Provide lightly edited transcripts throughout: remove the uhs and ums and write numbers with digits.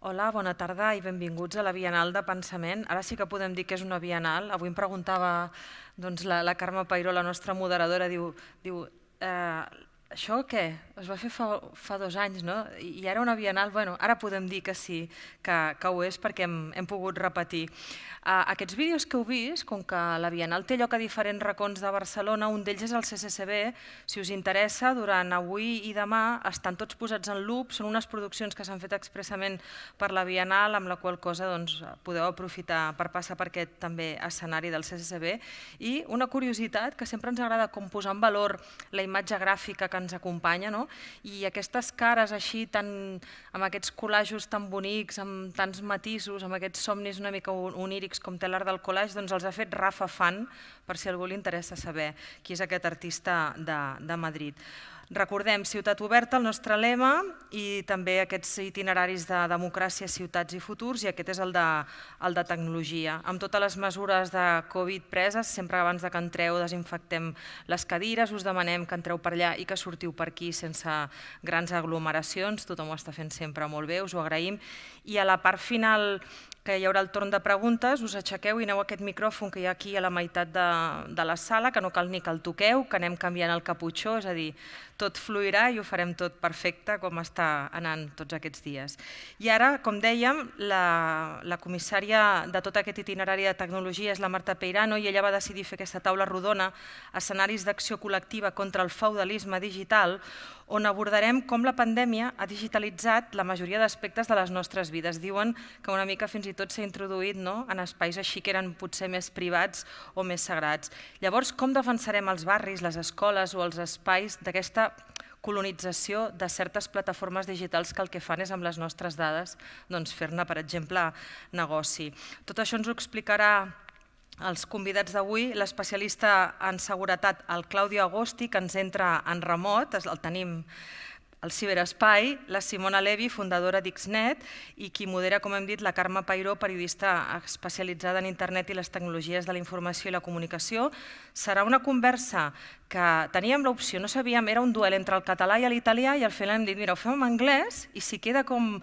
Hola, bona tarda i benvinguts a la Bienal de Pensament. Ara sí que podem dir que és una Bienal. Avui em preguntava la Carme Peiró, la nostra moderadora, diu això què? Es va fer fa 2 anys, no? I ara una Bienal, bueno, ara podem dir que sí, que ho és perquè hem pogut repetir. Aquests vídeos que heu vist, com que la Bienal té lloc a diferents racons de Barcelona, un d'ells és el CCCB. Si us interessa, durant avui i demà estan tots posats en loop. Són unes produccions que s'han fet expressament per la Bienal, amb la qual cosa podeu aprofitar per passar per aquest també escenari del CCCB. I una curiositat, que sempre ens agrada com posar en valor la imatge gràfica que ens acompanya, i aquestes cares així, amb aquests col·lajos tan bonics, amb tants matisos, amb aquests somnis una mica onírics com té l'art del collage, doncs els ha fet Rafa Fan, per si a algú li interessa saber qui és aquest artista de Madrid. Recordem, ciutat oberta, el nostre lema, i també aquests itineraris de democràcia, ciutats i futurs, i aquest és el de tecnologia. Amb totes les mesures de Covid preses, sempre abans que entreu desinfectem les cadires, us demanem que entreu per allà i que sortiu per aquí sense grans aglomeracions, tothom ho està fent sempre molt bé, us ho agraïm. I a la part final, que hi haurà el torn de preguntes, us aixequeu i aneu a aquest micròfon que hi ha aquí a la meitat de la sala, que no cal ni que el toqueu, que anem canviant el caputxó, és a dir, tot fluirà i ho farem tot perfecte com està anant tots aquests dies. I ara, com dèiem, la comissària de tot aquest itinerari de tecnologia és la Marta Peiró, i ella va decidir fer aquesta taula rodona, Escenaris d'acció col·lectiva contra el feudalisme digital, on abordarem com la pandèmia ha digitalitzat la majoria d'aspectes de les nostres vides. Diuen que una mica fins i tot s'ha introduït en espais així que eren potser més privats o més sagrats. Llavors, com defensarem els barris, les escoles o els espais d'aquesta colonització de certes plataformes digitals que el que fan és amb les nostres dades fer-ne, per exemple, negoci? Tot això ens ho explicarà els convidats d'avui, l'especialista en seguretat, el Claudio Agosti, que ens entra en remot, el tenim al ciberespai, la Simona Levi, fundadora d'Xnet, i qui modera, com hem dit, la Carme Peiró, periodista especialitzada en internet i les tecnologies de la informació i la comunicació. Serà una conversa que teníem l'opció, no sabíem, era un duel entre el català i l'italià, i al final hem dit, mira, ho fem en anglès, i si queda com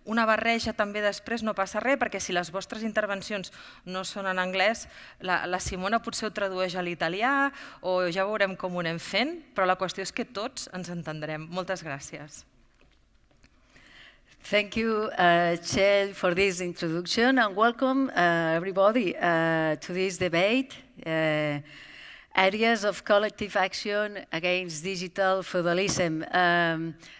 una barreja també després no passa res, perquè si les vostres intervencions no són en anglès, la Simona potser ho tradueix a l'italià o ja veurem com ho anem fent, però la qüestió és que tots ens entendrem. Moltes gràcies. Thank you, Chair, for this introduction, and welcome everybody to this debate. Areas of collective action against digital feudalism.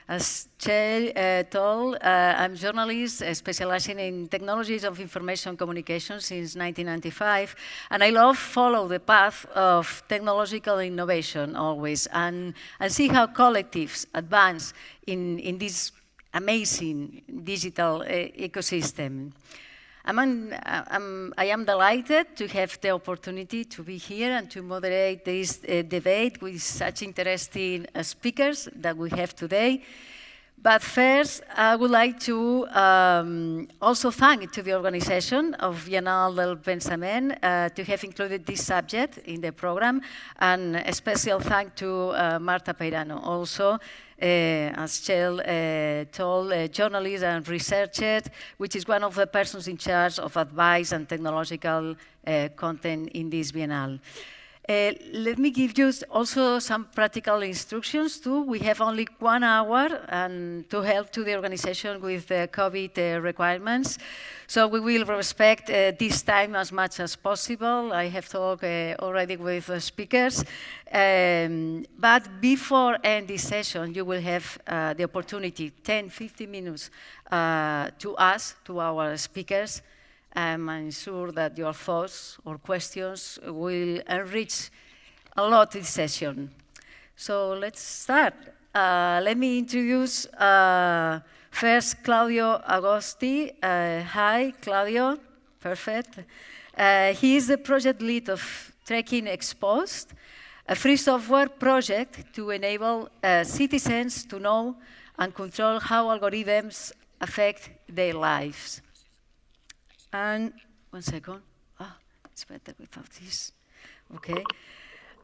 As Chair told, I'm a journalist specializing in technologies of information communication since 1995, and I love follow the path of technological innovation always, and see how collectives advance in this amazing digital ecosystem. I am delighted to have the opportunity to be here and to moderate this debate with such interesting speakers that we have today. But first, I would like to also thank to the organization of Bienal del Pensament to have included this subject in the program, and a special thank to Marta Peiró, also as Chair told, journalist and researcher, which is one of the persons in charge of advice and technological content in this Bienal. Let me give you also some practical instructions too. We have only 1 hour and to help to the organization with the COVID requirements. So we will respect this time as much as possible. I have talked already with the speakers. But before end this session, you will have the opportunity, 10-15 minutes, to ask to our speakers. I'm sure that your thoughts or questions will enrich a lot this session. So let's start. Let me introduce first Claudio Agosti. Hi, Claudio. Perfect. He is the project lead of Tracking Exposed, a free software project to enable citizens to know and control how algorithms affect their lives. And 1 second. It's better without this. Okay.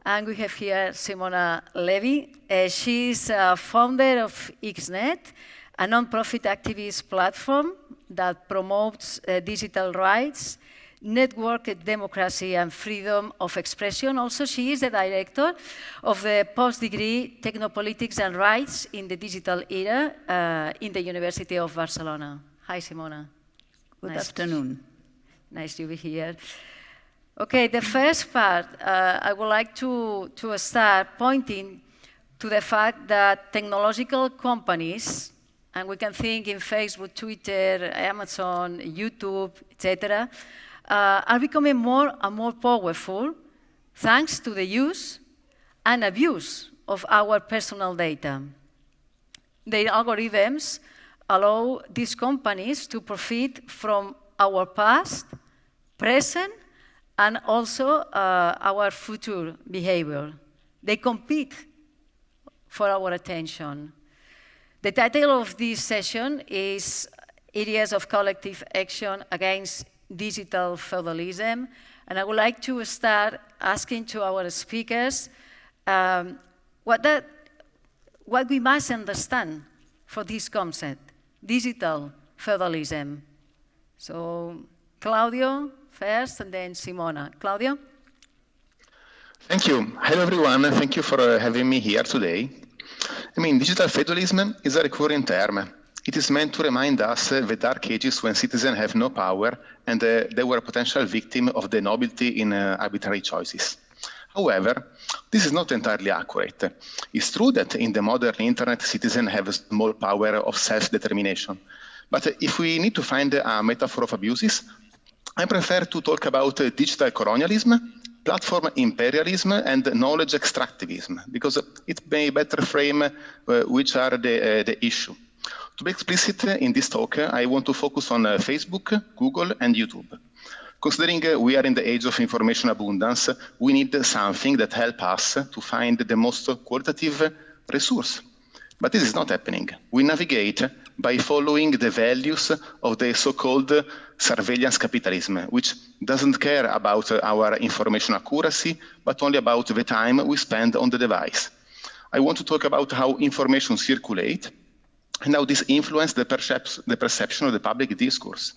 And we have here Simona Levi. She's founder of Xnet, a non-profit activist platform that promotes digital rights, network democracy and freedom of expression. Also, she is the director of the post-degree Technopolitics and Rights in the Digital Era in the University of Barcelona. Hi, Simona. Good afternoon. Nice to be here. Okay, the first part, I would like to start pointing to the fact that technological companies, and we can think in Facebook, Twitter, Amazon, YouTube, etc., are becoming more and more powerful thanks to the use and abuse of our personal data. Their algorithms allow these companies to profit from our past, present, and also our future behavior. They compete for our attention. The title of this session is Areas of Collective Action Against Digital Feudalism, and I would like to start asking to our speakers what we must understand for this concept, digital feudalism. So, Claudio first, and then Simona. Claudio? Thank you. Hello, everyone. Thank you for having me here today. Digital feudalism is a recurring term. It is meant to remind us the dark ages when citizens have no power and they were a potential victim of the nobility in arbitrary choices. However, this is not entirely accurate. It's true that in the modern internet, citizens have a small power of self-determination. But if we need to find a metaphor of abuses, I prefer to talk about digital colonialism, platform imperialism, and knowledge extractivism, because it may better frame which are the issue. To be explicit in this talk, I want to focus on Facebook, Google, and YouTube. Considering we are in the age of information abundance, we need something that helps us to find the most qualitative resource. But this is not happening. We navigate by following the values of the so-called surveillance capitalism, which doesn't care about our information accuracy, but only about the time we spend on the device. I want to talk about how information circulates and how this influences the perception of the public discourse.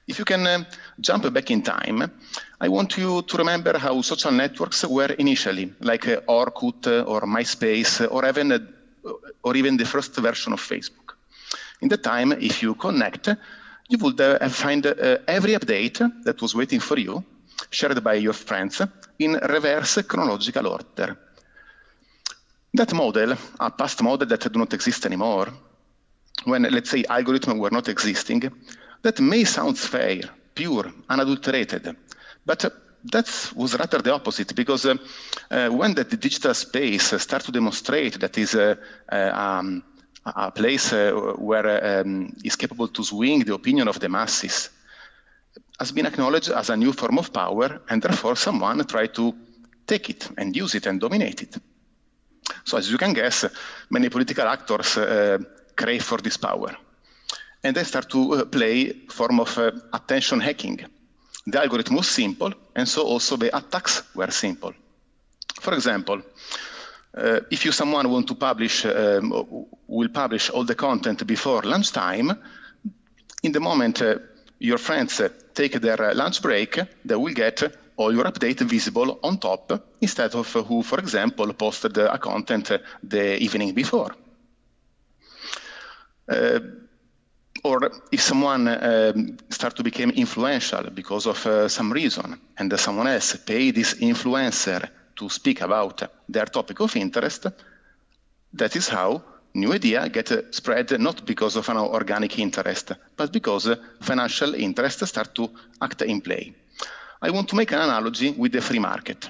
If you can jump back in time, I want you to remember how social networks were initially, like Orkut or MySpace, or even the first version of Facebook. In that time, if you connect, you would find every update that was waiting for you, shared by your friends, in reverse chronological order. That model, a past model that do not exist anymore, when, let's say, algorithms were not existing, that may sound fair, pure, unadulterated, but that was rather the opposite, because when the digital space starts to demonstrate that is a place where is capable to swing the opinion of the masses, has been acknowledged as a new form of power, and therefore someone tried to take it and use it and dominate it. So as you can guess, many political actors crave for this power. And they start to play a form of attention hacking. The algorithm was simple, and so also the attacks were simple. For example, if someone want to publish, will publish all the content before lunchtime, in the moment your friends take their lunch break, they will get all your update visible on top, instead of who, for example, posted a content the evening before. Or if someone starts to become influential because of some reason, and someone else pay this influencer to speak about their topic of interest, that is how new ideas get spread, not because of an organic interest, but because financial interests start to act in play. I want to make an analogy with the free market.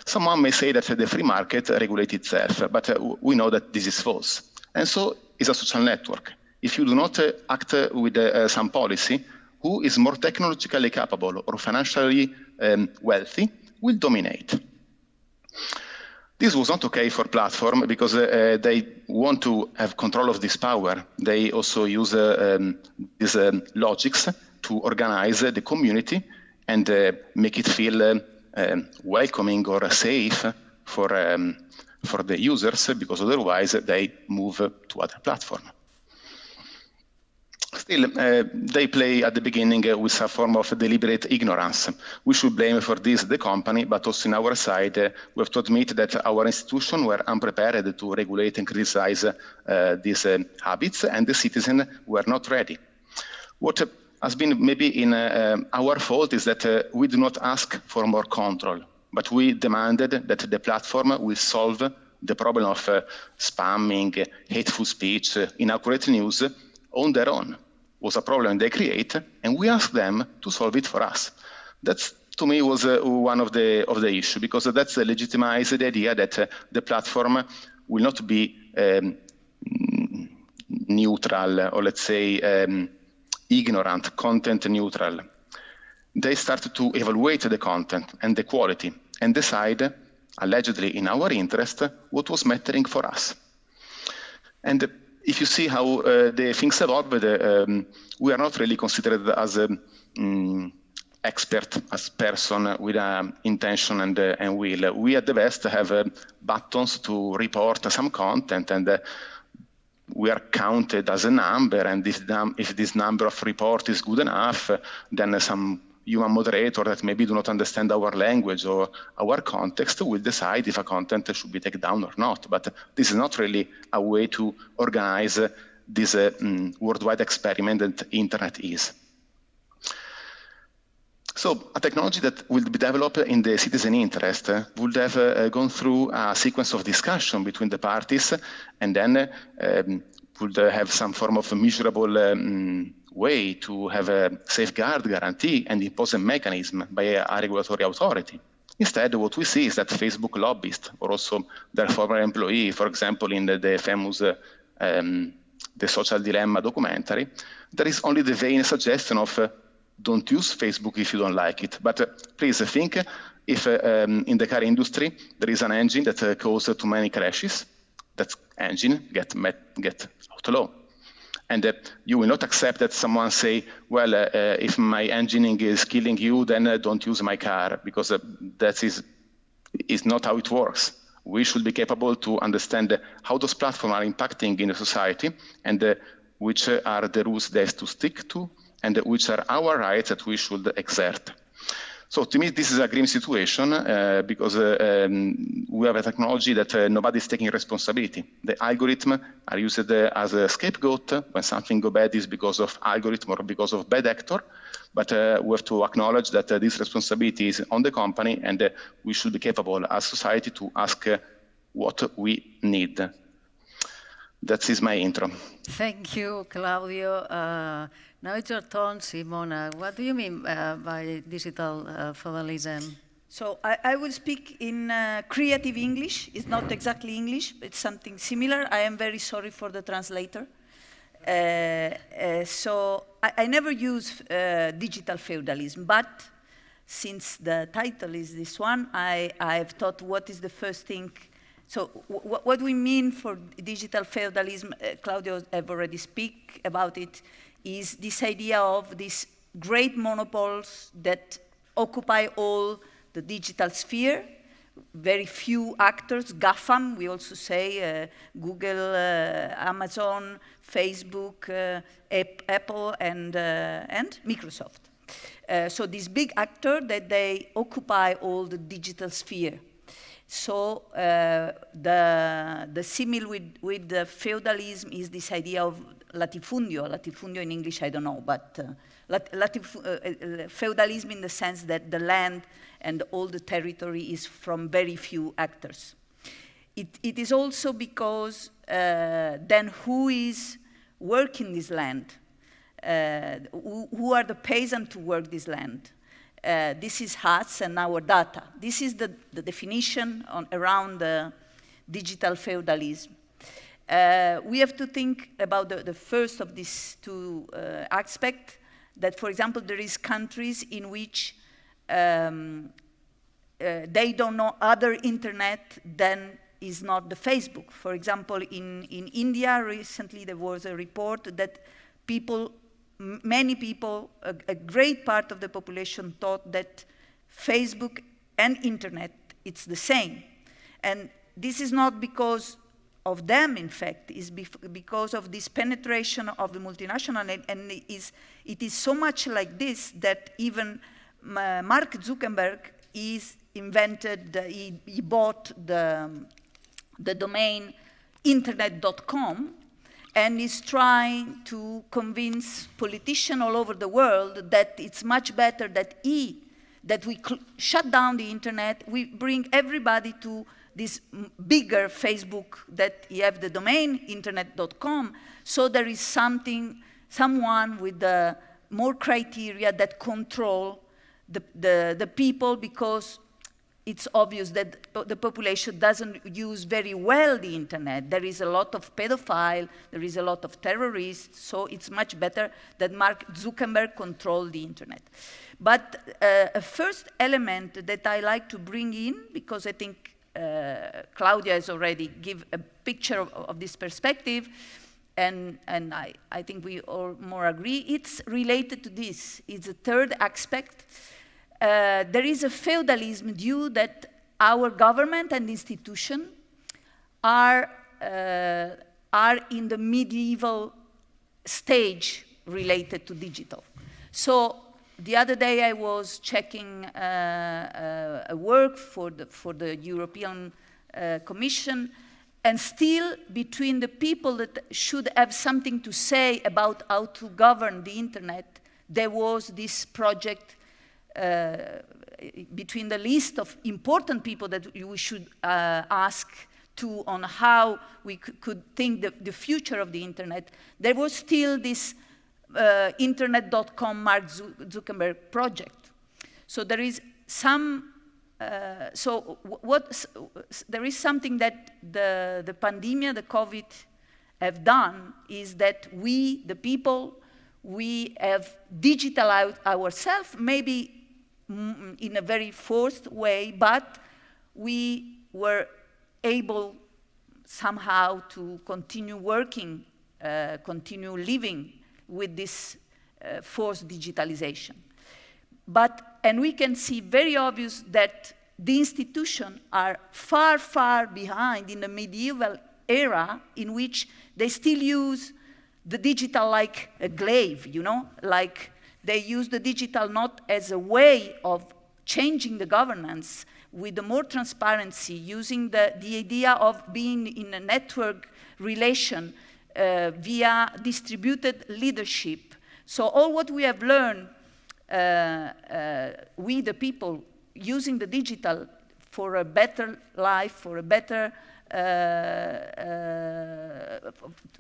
Someone may say that the free market regulates itself, but we know that this is false. And so is a social network. If you do not act with some policy, who is more technologically capable or financially wealthy will dominate. This was not okay for platform because they want to have control of this power. They also use these logics to organize the community and make it feel welcoming or safe for the users, because otherwise they move to other platforms. Still, they play at the beginning with some form of deliberate ignorance. We should blame for this the company, but also on our side, we have to admit that our institutions were unprepared to regulate and criticize these habits, and the citizens were not ready. What has been maybe in our fault is that we do not ask for more control, but we demanded that the platform will solve the problem of spamming, hateful speech, inaccurate news on their own. Was a problem they create, and we ask them to solve it for us. That's, to me, was one of the issue, because that's legitimized the idea that the platform will not be neutral, or let's say ignorant, content neutral. They start to evaluate the content and the quality and decide, allegedly in our interest, what was mattering for us. And if you see how the things evolved, we are not really considered as expert, as person with intention and will. We at the best have buttons to report some content, and we are counted as a number, and if this number of report is good enough, then some human moderator that maybe do not understand our language or our context will decide if a content should be taken down or not. But this is not really a way to organize this worldwide experiment that internet is. So a technology that will be developed in the citizen interest would have gone through a sequence of discussion between the parties, and then would have some form of measurable way to have a safeguard guarantee and impose a mechanism by a regulatory authority. Instead, what we see is that Facebook lobbyists, or also their former employee, for example, in the famous The Social Dilemma documentary, there is only the vain suggestion of don't use Facebook if you don't like it. But please think if in the car industry there is an engine that causes too many crashes, that engine get outlawed. And you will not accept that someone say, well, if my engineering is killing you, then don't use my car, because that is not how it works. We should be capable to understand how those platforms are impacting in the society, and which are the rules they have to stick to, and which are our rights that we should exert. So to me, this is a grim situation because we have a technology that nobody is taking responsibility. The algorithms are used as a scapegoat. When something goes bad, is because of algorithm or because of bad actor. But we have to acknowledge that this responsibility is on the company, and we should be capable as society to ask what we need. That is my intro. Thank you, Claudio. Now it's your turn, Simona. What do you mean by digital feudalism? So I will speak in creative English. It's not exactly English, but it's something similar. I am very sorry for the translator. So I never use digital feudalism, but since the title is this one, I've thought what is the first thing. So what we mean for digital feudalism, Claudio have already speak about it, is this idea of these great monopoles that occupy all the digital sphere, very few actors, GAFAM, we also say, Google, Amazon, Facebook, Apple, and Microsoft. So this big actor that they occupy all the digital sphere. So the simile with the feudalism is this idea of latifundio. Latifundio in English, I don't know, but feudalism in the sense that the land and all the territory is from very few actors. It is also because then who is working this land? Who are the peasants to work this land? This is us and our data. This is the definition around the digital feudalism. We have to think about the first of these two aspects, that, for example, there is countries in which they don't know other internet than is not the Facebook. For example, in India, recently there was a report that many people, a great part of the population thought that Facebook and internet, it's the same. And this is not because of them, in fact, is because of this penetration of the multinational, and it is so much like this that even Mark Zuckerberg he bought the domain internet.com, and is trying to convince politicians all over the world that it's much better that we shut down the internet, we bring everybody to this bigger Facebook that you have the domain internet.com, so there is someone with more criteria that control the people, because it's obvious that the population doesn't use very well the internet. There is a lot of pedophile, there is a lot of terrorists, so it's much better that Mark Zuckerberg control the internet. But a first element that I like to bring in, because I think Claudio has already given a picture of this perspective, and I think we all more agree, it's related to this. It's a third aspect. There is a feudalism due that our government and institution are in the medieval stage related to digital. So the other day I was checking a work for the European Commission, and still between the people that should have something to say about how to govern the internet, there was this project between the list of important people that we should ask to on how we could think the future of the internet. There was still this internet.com Mark Zuckerberg project. So there is some, there is something that the pandemic, the COVID, have done, is that we, the people, we have digitalized ourselves, maybe in a very forced way, but we were able somehow to continue working, continue living with this forced digitalization. And we can see very obvious that the institutions are far, far behind in the medieval era, in which they still use the digital like a glaive, you know, like they use the digital not as a way of changing the governance with more transparency, using the idea of being in a network relation via distributed leadership. So all what we have learned, we the people, using the digital for a better life, for a better,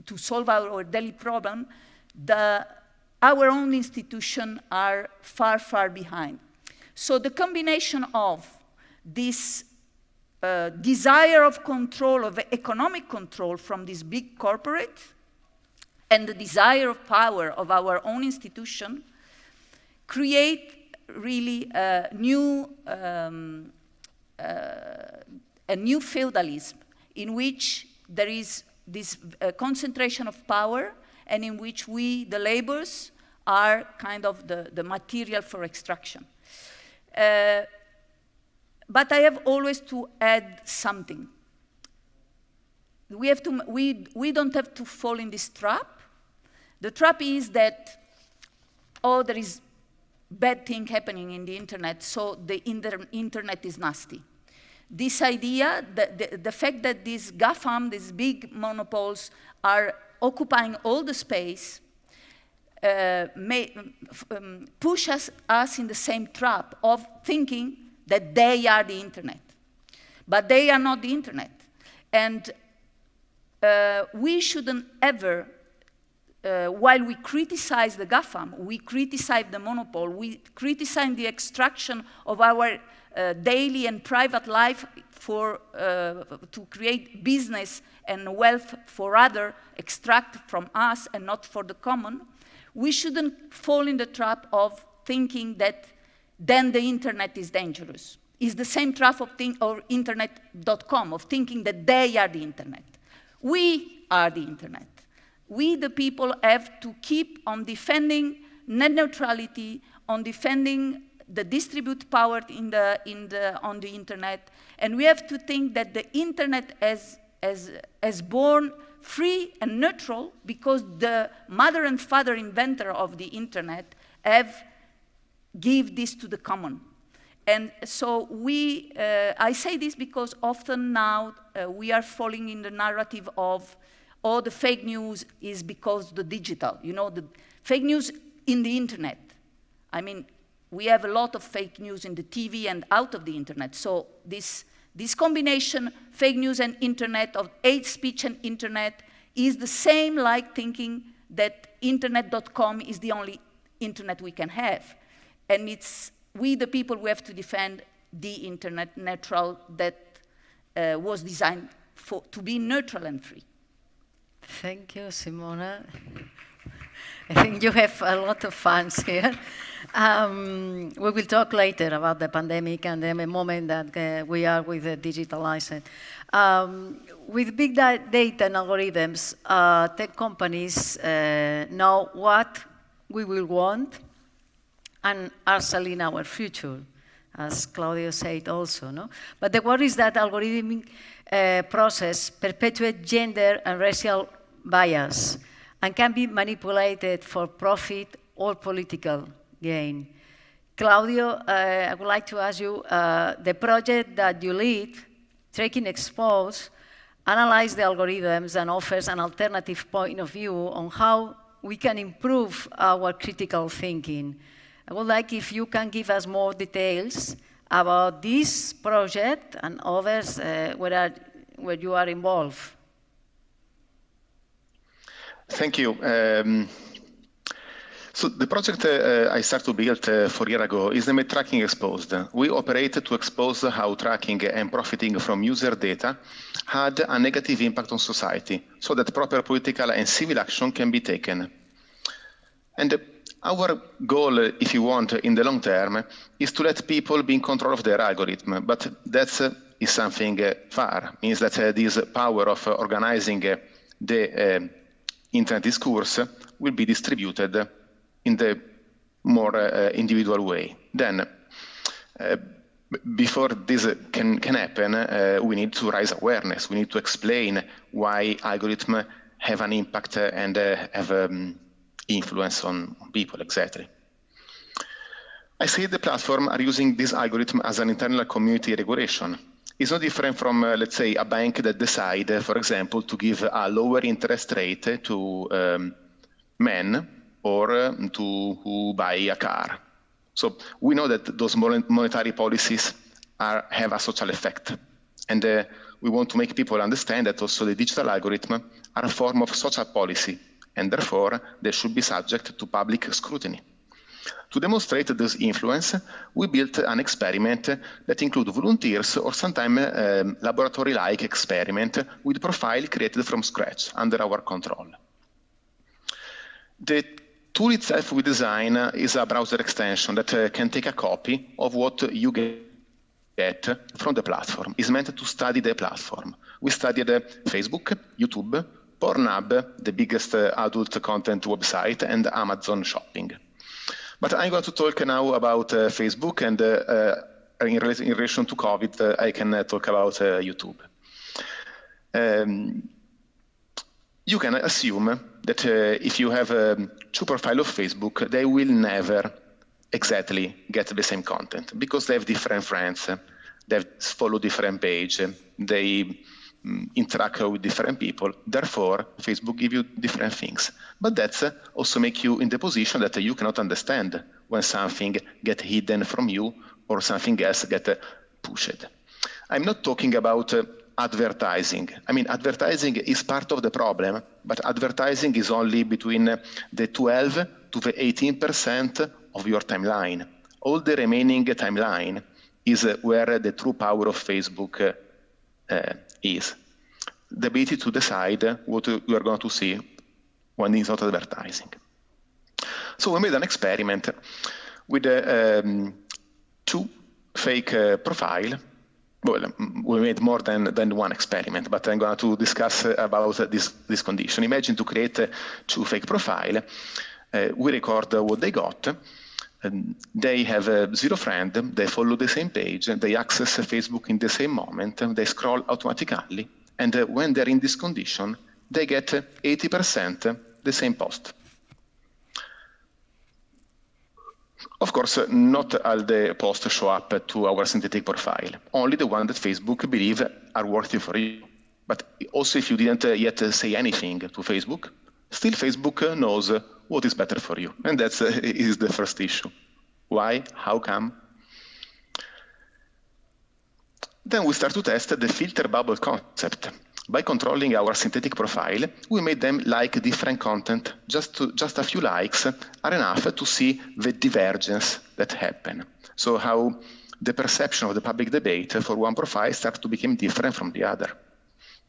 to solve our daily problem, our own institutions are far, far behind. So the combination of this desire of control, of economic control from this big corporate, and the desire of power of our own institution, create really a new feudalism in which there is this concentration of power, and in which we, the laborers, are kind of the material for extraction. But I have always to add something. We don't have to fall in this trap. The trap is that, oh, there is bad thing happening in the internet, so the internet is nasty. This idea, the fact that these GAFAM, these big monopoles, are occupying all the space, may push us in the same trap of thinking that they are the internet. But they are not the internet. And we shouldn't ever, while we criticize the GAFAM, we criticize the monopoly, we criticize the extraction of our daily and private life to create business and wealth for others, extract from us and not for the common. We shouldn't fall in the trap of thinking that then the internet is dangerous. It's the same trap of internet.com, of thinking that they are the internet. We are the internet. We, the people, have to keep on defending net neutrality, on defending the distributed power on the internet, and we have to think that the internet as as born free and neutral because the mother and father inventor of the internet have give this to the common. And so I say this because often now we are falling in the narrative of, oh, the fake news is because the digital, the fake news in the internet. I mean, we have a lot of fake news in the TV and out of the internet. So this combination, fake news and internet, of hate speech and internet, is the same like thinking that internet.com is the only internet we can have. And it's we, the people, who have to defend the internet neutral that was designed to be neutral and free. Thank you, Simona. I think you have a lot of fans here. We will talk later about the pandemic and the moment that we are with the digitalizing. With big data and algorithms, tech companies know what we will want and are selling our future, as Claudio said also. No? But the worry is that algorithmic process perpetuates gender and racial bias and can be manipulated for profit or political gain. Claudio, I would like to ask you, the project that you lead, Tracking Expose, analyzes the algorithms and offers an alternative point of view on how we can improve our critical thinking. I would like if you can give us more details about this project and others where you are involved. Thank you. So the project I started to build 4 years ago is named Tracking Exposed. We operate to expose how tracking and profiting from user data had a negative impact on society, so that proper political and civil action can be taken. And our goal, if you want, in the long term, is to let people be in control of their algorithm, but that is something far. Means that this power of organizing the internet discourse will be distributed in the more individual way. Then, before this can happen, we need to raise awareness. We need to explain why algorithms have an impact and have influence on people, exactly. I see the platform are using this algorithm as an internal community regulation. It's no different from, let's say, a bank that decide, for example, to give a lower interest rate to men or to who buy a car. So we know that those monetary policies have a social effect. And we want to make people understand that also the digital algorithm are a form of social policy, and therefore they should be subject to public scrutiny. To demonstrate this influence, we built an experiment that includes volunteers or sometimes laboratory-like experiment with profile created from scratch under our control. The tool itself we design is a browser extension that can take a copy of what you get from the platform. It's meant to study the platform. We studied Facebook, YouTube, Pornhub, the biggest adult content website, and Amazon Shopping. But I'm going to talk now about Facebook, and in relation to COVID, I can talk about YouTube. You can assume that if you have two profiles of Facebook, they will never exactly get the same content because they have different friends, they follow different pages, they interact with different people. Therefore, Facebook gives you different things. But that's also make you in the position that you cannot understand when something gets hidden from you or something else gets pushed. I'm not talking about advertising. I mean, advertising is part of the problem, but advertising is only between the 12 to the 18% of your timeline. All the remaining timeline is where the true power of Facebook is. The ability to decide what you are going to see when it's not advertising. So we made an experiment with two fake profiles. Well, we made more than one experiment, but I'm going to discuss about this condition. Imagine to create two fake profiles. We record what they got. They have 0 friends, they follow the same page, they access Facebook in the same moment, they scroll automatically, And when they're in this condition, they get 80% the same post. Of course, not all the posts show up to our synthetic profile, only the one that Facebook believe are worthy for you. But also if you didn't yet say anything to Facebook, still Facebook knows what is better for you. And that is the first issue. Why? How come? Then we start to test the filter bubble concept. By controlling our synthetic profile, we made them like different content. Just a few likes are enough to see the divergence that happen. So how the perception of the public debate for one profile starts to become different from the other.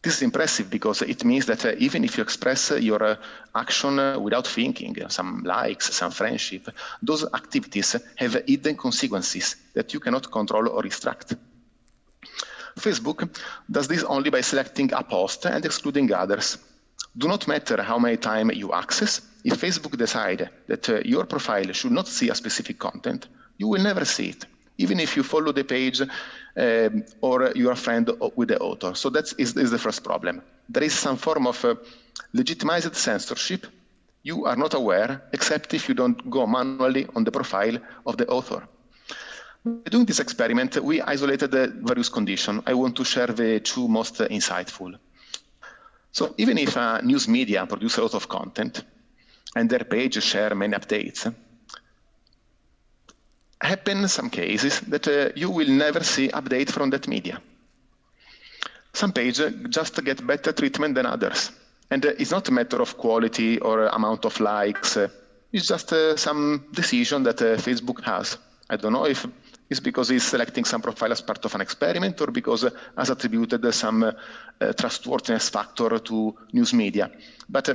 This is impressive because it means that even if you express your action without thinking, some likes, some friendship, those activities have hidden consequences that you cannot control or extract. Facebook does this only by selecting a post and excluding others. Do not matter how many times you access, if Facebook decides that your profile should not see a specific content, you will never see it, even if you follow the page or you are a friend with the author. So that is the first problem. There is some form of legitimized censorship. You are not aware, except if you don't go manually on the profile of the author. By doing this experiment, we isolated the various conditions. I want to share the two most insightful. So even if a news media produces a lot of content and their page share many updates, happen some cases that you will never see update from that media. Some pages just get better treatment than others. And it's not a matter of quality or amount of likes. It's just some decision that Facebook has. I don't know if it's because it's selecting some profile as part of an experiment or because has attributed some trustworthiness factor to news media. But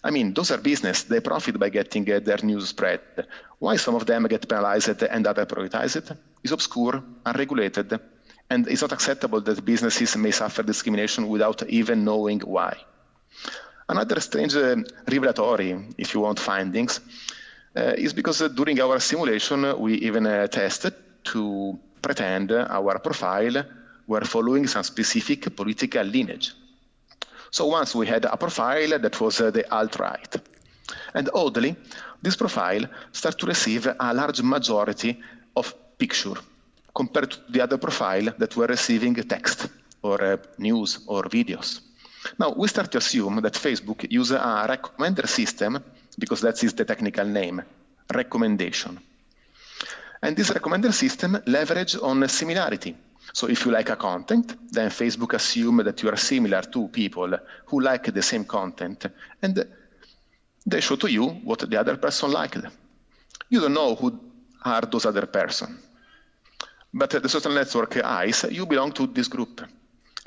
I mean, those are business. They profit by getting their news spread. Why some of them get penalized and others prioritized? It's obscure, unregulated, and it's not acceptable that businesses may suffer discrimination without even knowing why. Another strange revelatory, if you want, findings is because during our simulation, we even tested to pretend our profile were following some specific political lineage. So once we had a profile that was the alt-right. And oddly, this profile started to receive a large majority of picture compared to the other profile that were receiving text or news or videos. Now, we start to assume that Facebook uses a recommender system, because that is the technical name, recommendation. And this recommender system leverage on similarity. So if you like a content, then Facebook assumes that you are similar to people who like the same content, and they show to you what the other person liked. You don't know who are those other person. But the social network eyes, you belong to this group.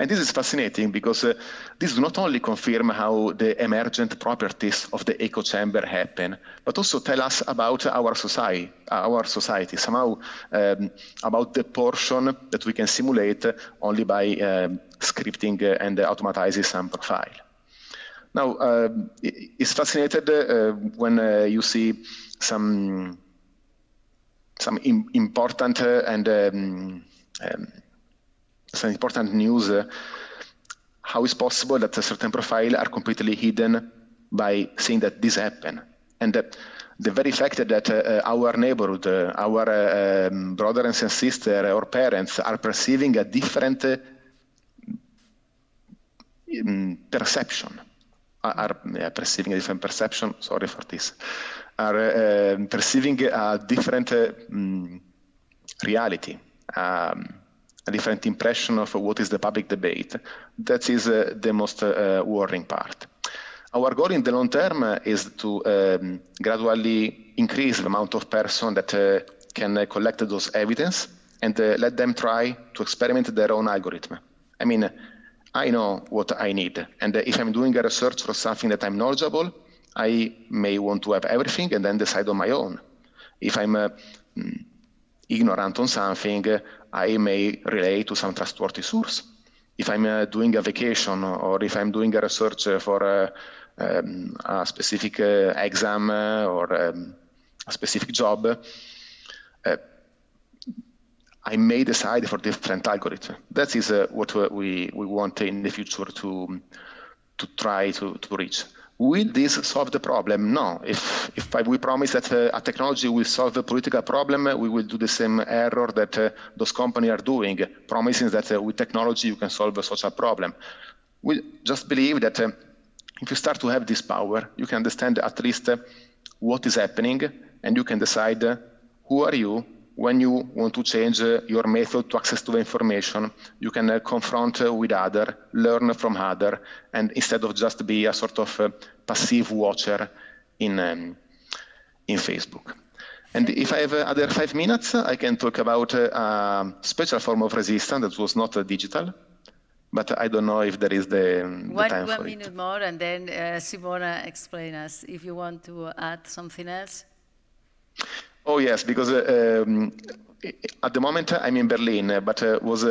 And this is fascinating because this does not only confirm how the emergent properties of the echo chamber happen, but also tell us about our society, somehow about the portion that we can simulate only by scripting and automatizing some profile. Now, it's fascinated when you see some important some important news, how is possible that a certain profile are completely hidden by saying that this happened. And the very fact that our neighborhood, our brothers and sisters or parents are perceiving a different perception, perceiving a different perception, sorry for this, are perceiving a different reality, a different impression of what is the public debate. That is the most worrying part. Our goal in the long term is to gradually increase the amount of persons that can collect those evidence and let them try to experiment their own algorithm. I mean, I know what I need, and if I'm doing a research for something that I'm knowledgeable, I may want to have everything and then decide on my own. If I'm ignorant on something, I may relate to some trustworthy source. If I'm doing a vacation or if I'm doing a research for a specific exam or a specific job, I may decide for different algorithm. That is what we want in the future to try to reach. Will this solve the problem? No. If we promise that a technology will solve a political problem, we will do the same error that those companies are doing, promising that with technology you can solve a social problem. We just believe that if you start to have this power, you can understand at least what is happening, and you can decide who are you when you want to change your method to access to the information. You can confront with other, learn from other, and instead of just be a sort of passive watcher in Facebook. And if I have other 5 minutes, I can talk about a special form of resistance that was not digital, but I don't know if there is the time for it. 1 minute more, and then Simona explain us if you want to add something else. Oh yes, because at the moment I'm in Berlin, but was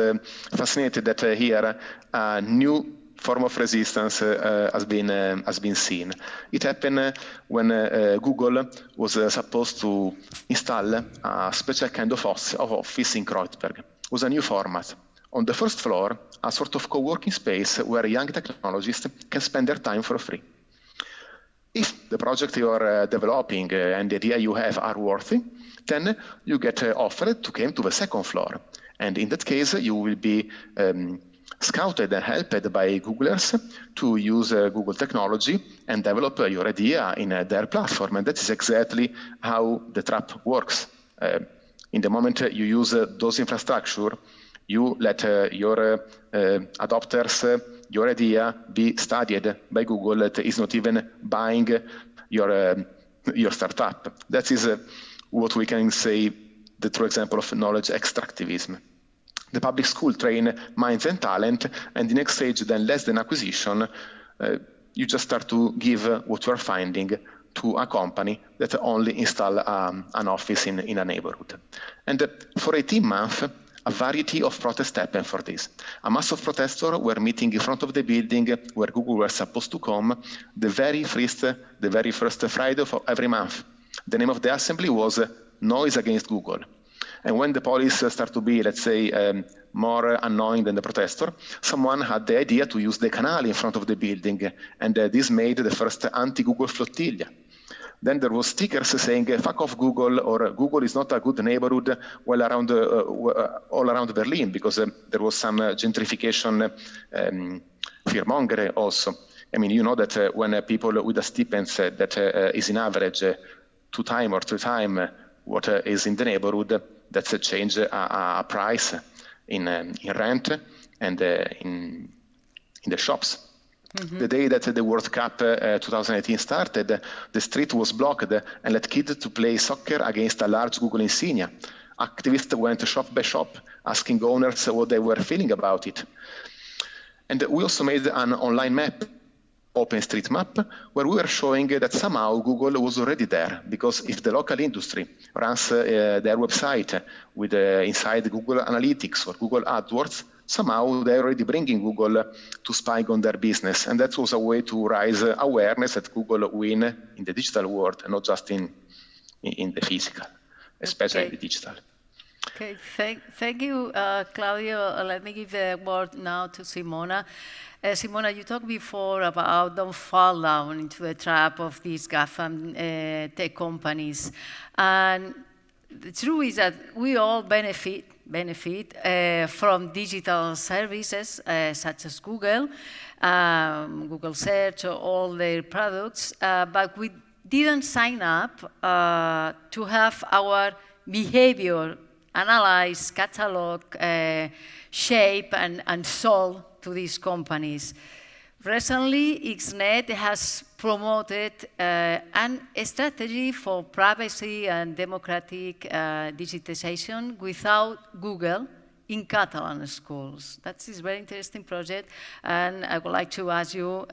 fascinated that here a new form of resistance has been seen. It happened when Google was supposed to install a special kind of office in Kreuzberg. It was a new format. On the first floor, a sort of co-working space where young technologists can spend their time for free. If the project you are developing and the idea you have are worthy, then you get offered to come to the second floor. And in that case, you will be scouted and helped by Googlers to use Google technology and develop your idea in their platform. And that is exactly how the trap works. In the moment you use those infrastructure, you let your adopters, your idea be studied by Google that is not even buying your startup. That is what we can say the true example of knowledge extractivism. The public school train minds and talent, and the next stage then less than acquisition, you just start to give what you are finding to a company that only install an office in a neighborhood. And for 18 months, a variety of protests happened for this. A mass of protesters were meeting in front of the building where Google was supposed to come the very first Friday of every month. The name of the assembly was Noise Against Google. And when the police start to be, let's say, more annoying than the protester, someone had the idea to use the canal in front of the building, and this made the first anti-Google flotilla. Then there was stickers saying, fuck off Google, or Google is not a good neighborhood all around Berlin, because there was some gentrification fearmonger also. I mean, you know that when people with a stipend that is in average 2 times or 3 times what is in the neighborhood, that's a change a price in rent and in the shops. Mm-hmm. The day that the World Cup 2018 started, the street was blocked and let kids to play soccer against a large Google insignia. Activists went shop by shop asking owners what they were feeling about it. And we also made an online map, OpenStreetMap, where we were showing that somehow Google was already there, because if the local industry runs their website with inside Google Analytics or Google AdWords, somehow they're already bringing Google to spy on their business. And that was a way to raise awareness that Google win in the digital world, and not just in the physical, especially in the digital. Okay, thank you, Claudio. Let me give the word now to Simona. Simona, you talked before about don't fall down into the trap of these GAFAM tech companies. And the truth is that we all benefit from digital services such as Google, Google Search, or all their products, but we didn't sign up to have our behavior analyzed, catalog, shape, and sold to these companies. Recently, XNet has promoted a strategy for privacy and democratic digitization without Google in Catalan schools. That is a very interesting project, and I would like to ask you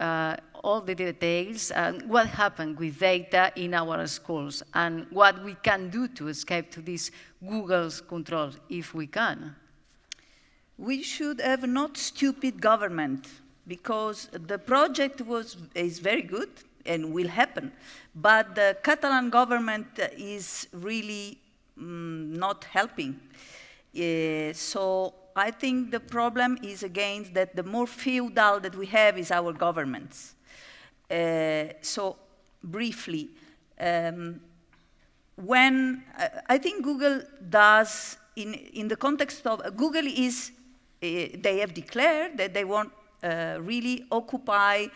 all the details and what happened with data in our schools and what we can do to escape to this Google's control, if we can. We should have not stupid government, because the project is very good and will happen, but the Catalan government is really not helping. So I think the problem is, again, that the more feudal that we have is our governments. So briefly, when I think Google does, in the context of, Google is, they have declared that they want really occupy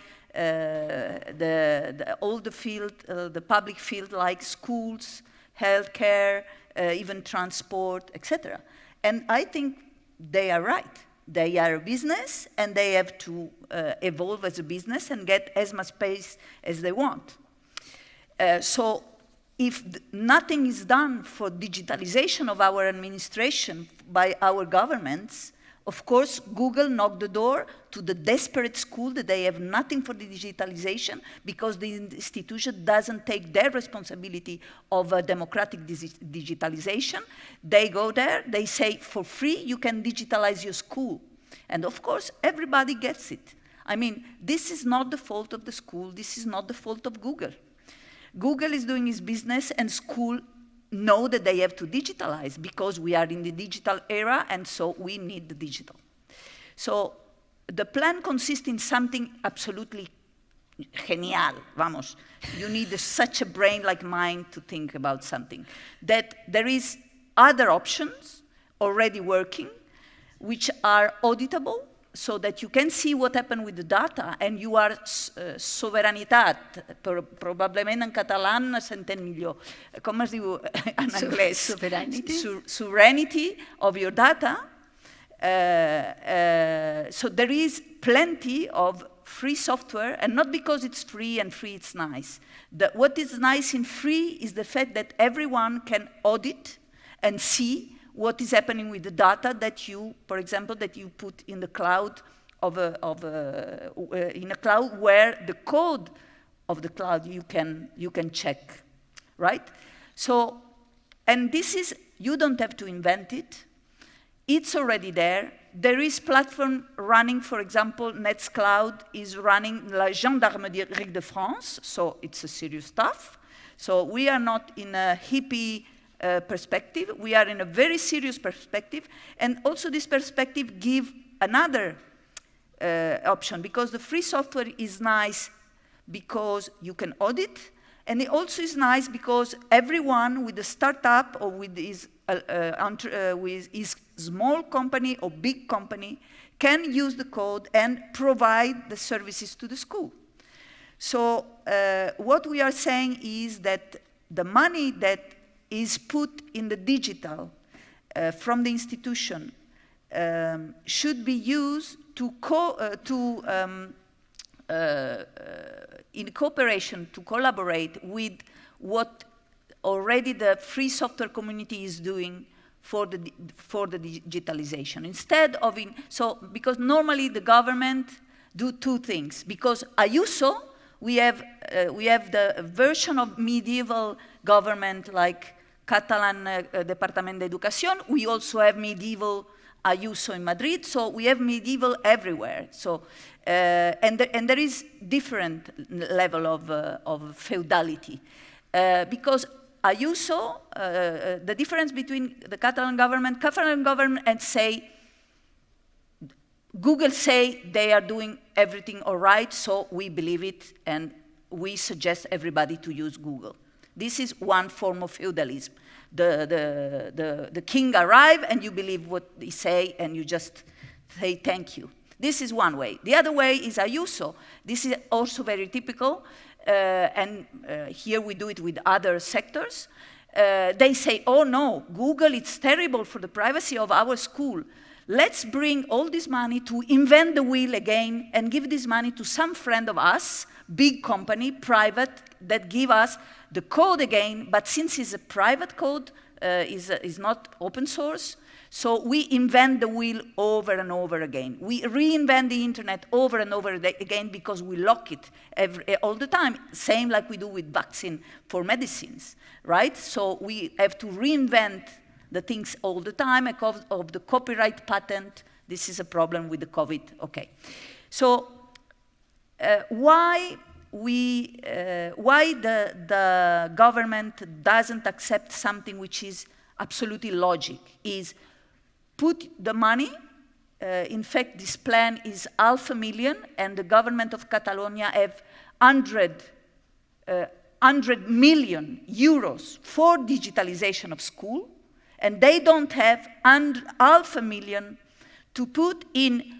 all the field, the public field, like schools, healthcare, even transport, etc. And I think they are right. They are a business, and they have to evolve as a business and get as much space as they want. So if nothing is done for digitalization of our administration by our governments, of course, Google knocked the door to the desperate school that they have nothing for the digitalization because the institution doesn't take their responsibility of democratic digitalization. They go there, they say, for free, you can digitalize your school. And of course, everybody gets it. I mean, this is not the fault of the school, this is not the fault of Google. Google is doing its business, and school know that they have to digitalize because we are in the digital era, and so we need the digital. So the plan consists in something absolutely genial, vamos. You need such a brain like mine to think about something. That there is other options already working, which are auditable, so that you can see what happened with the data, and you are soveranitat, probablement en català s'entén millor. Com es diu en anglès? Sovereignty. Sovereignty of your data. So there is plenty of free software, and not because it's free and free it's nice. What is nice in free is the fact that everyone can audit and see what is happening with the data that you, for example, that you put in the cloud in a cloud where the code of the cloud you can check, right? So, and this is, you don't have to invent it. It's already there. There is platform running, for example, Nextcloud is running La Gendarmerie de France, so it's a serious stuff. So we are not in a hippie perspective, we are in a very serious perspective, and also this perspective gives another option, because the free software is nice because you can audit, and it also is nice because everyone with a startup or with his small company or big company can use the code and provide the services to the school. So what we are saying is that the money that is put in the digital from the institution should be used in cooperation to collaborate with what already the free software community is doing for the digitalization. Instead of because normally the government do two things. Because Ayuso, we have the version of medieval government like Catalan Departament de Educación. We also have medieval Ayuso in Madrid, so we have medieval everywhere. So, and there is different level of feudality. Because Ayuso, the difference between the Catalan government and say, Google say they are doing everything all right, so we believe it, and we suggest everybody to use Google. This is one form of feudalism. The king arrives, and you believe what he say, and you just say thank you. This is one way. The other way is Ayuso. This is also very typical, and here we do it with other sectors. They say, oh no, Google, it's terrible for the privacy of our school. Let's bring all this money to invent the wheel again and give this money to some friend of us, big company, private, that give us the code again, but since it's a private code, is not open source, so we invent the wheel over and over again. We reinvent the internet over and over again because we lock it all the time, same like we do with vaccine for medicines, right? So we have to reinvent the things all the time because of the copyright patent. This is a problem with the COVID, okay. So why the government doesn't accept something which is absolutely logic is put the money. In fact, this plan is 500,000, and the government of Catalonia have 100 million euros for digitalization of school, and they don't have 500,000 to put in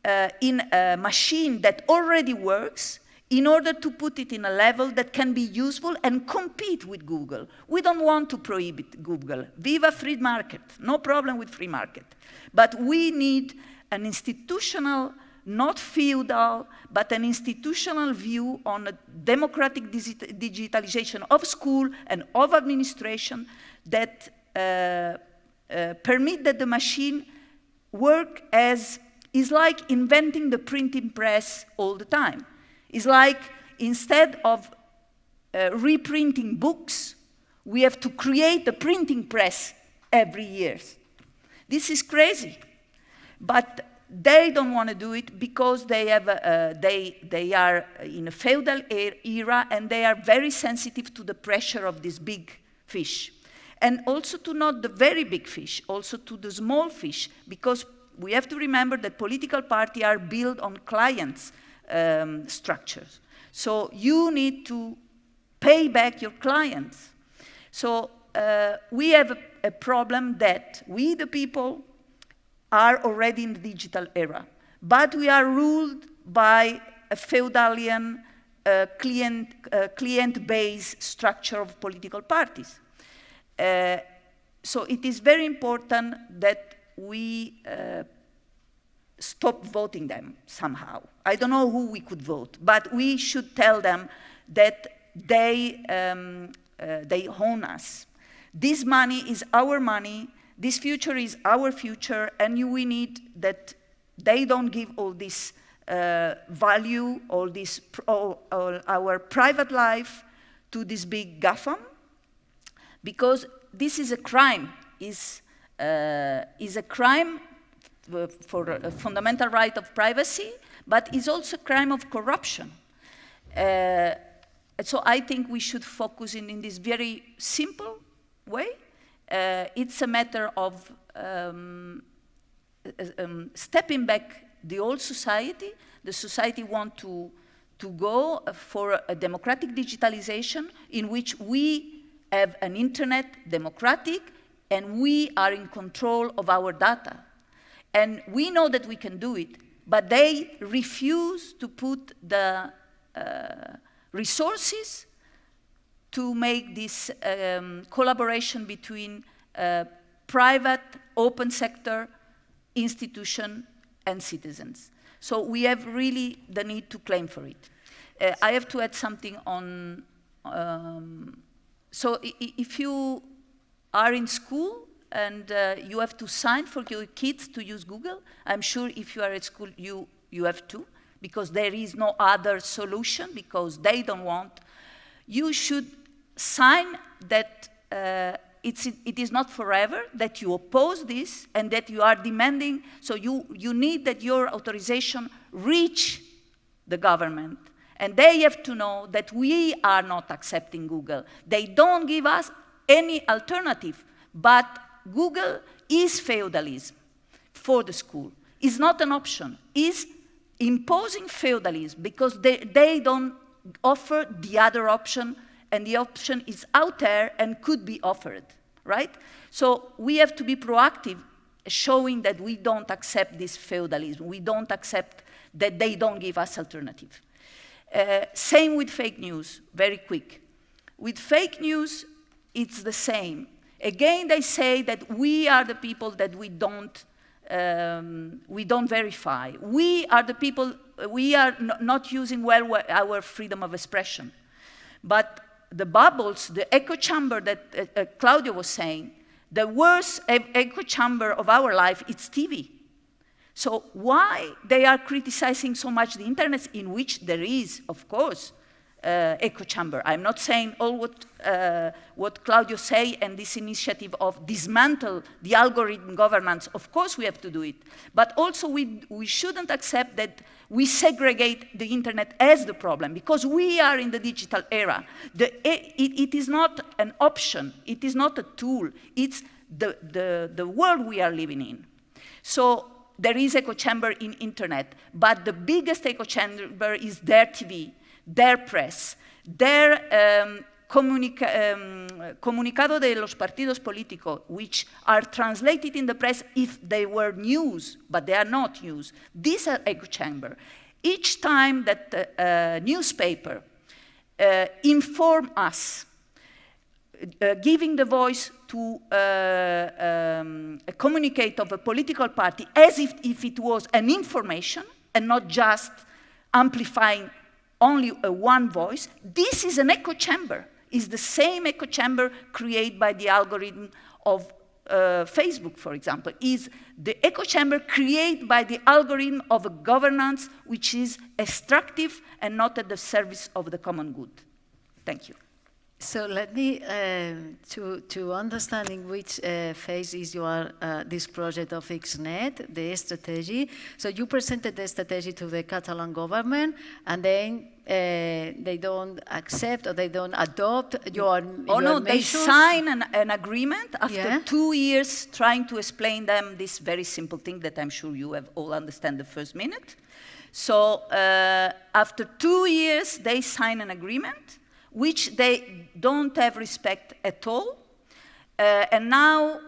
a machine that already works in order to put it in a level that can be useful and compete with Google. We don't want to prohibit Google. Viva free market, no problem with free market. But we need an institutional, not feudal, but an institutional view on a democratic digitalization of school and of administration that permit that the machine work as, is like inventing the printing press all the time. It's like instead of reprinting books, we have to create a printing press every year. This is crazy. But they don't want to do it because they have they are in a feudal era, and they are very sensitive to the pressure of this big fish. And also to not the very big fish, also to the small fish, because we have to remember that political parties are built on clients' structures. So you need to pay back your clients. So we have a problem that we, the people, are already in the digital era, but we are ruled by a feudalian client-based structure of political parties. So it is very important that we stop voting them somehow. I don't know who we could vote, but we should tell them that they own us. This money is our money, this future is our future, and we need that they don't give all this value, all this, all our private life to this big GAFAM, because this is a crime, is a crime for a fundamental right of privacy, but is also a crime of corruption. So I think we should focus in this very simple way. It's a matter of stepping back the old society. The society wants to go for a democratic digitalization in which we have an internet democratic and we are in control of our data. And we know that we can do it, but they refuse to put the resources to make this collaboration between private, open sector, institution, and citizens. So we have really the need to claim for it. I have to add something on, so if you are in school and you have to sign for your kids to use Google, I'm sure if you are at school, you have to, because there is no other solution, because they don't want. You should sign that it is not forever, that you oppose this, and that you are demanding, so you need that your authorization reach the government. And they have to know that we are not accepting Google. They don't give us any alternative, but Google is feudalism for the school. It's not an option. It's imposing feudalism because they don't offer the other option, and the option is out there and could be offered, right? So we have to be proactive, showing that we don't accept this feudalism. We don't accept that they don't give us alternative. Same with fake news, very quick. With fake news, it's the same. Again, they say that we are the people that we don't verify. We are the people, we are not using well our freedom of expression. But the bubbles, the echo chamber that Claudio was saying, the worst echo chamber of our life, it's TV. So why they are criticizing so much the internet, in which there is, of course, echo chamber. I'm not saying all what Claudio say, and this initiative of dismantle the algorithm governance, of course we have to do it. But also we shouldn't accept that we segregate the internet as the problem, because we are in the digital era. It is not an option, it is not a tool, it's the world we are living in. So there is echo chamber in internet, but the biggest echo chamber is their TV, their press, their comunicado de los partidos políticos, which are translated in the press if they were news, but they are not news. These are echo chamber. Each time that a newspaper inform us, giving the voice to a communicate of a political party as if it was an information and not just amplifying only one voice, this is an echo chamber. Is the same echo chamber created by the algorithm of Facebook, for example, is the echo chamber created by the algorithm of a governance which is extractive and not at the service of the common good. Thank you. So let me, to understanding which phase is your, this project of XNet, the strategy. So you presented the strategy to the Catalan government, and then they don't accept or they don't adopt your no, measures? They sign an agreement after 2 years trying to explain them this very simple thing that I'm sure you have all understand the first minute. So after 2 years, they sign an agreement which they don't have respect at all. And now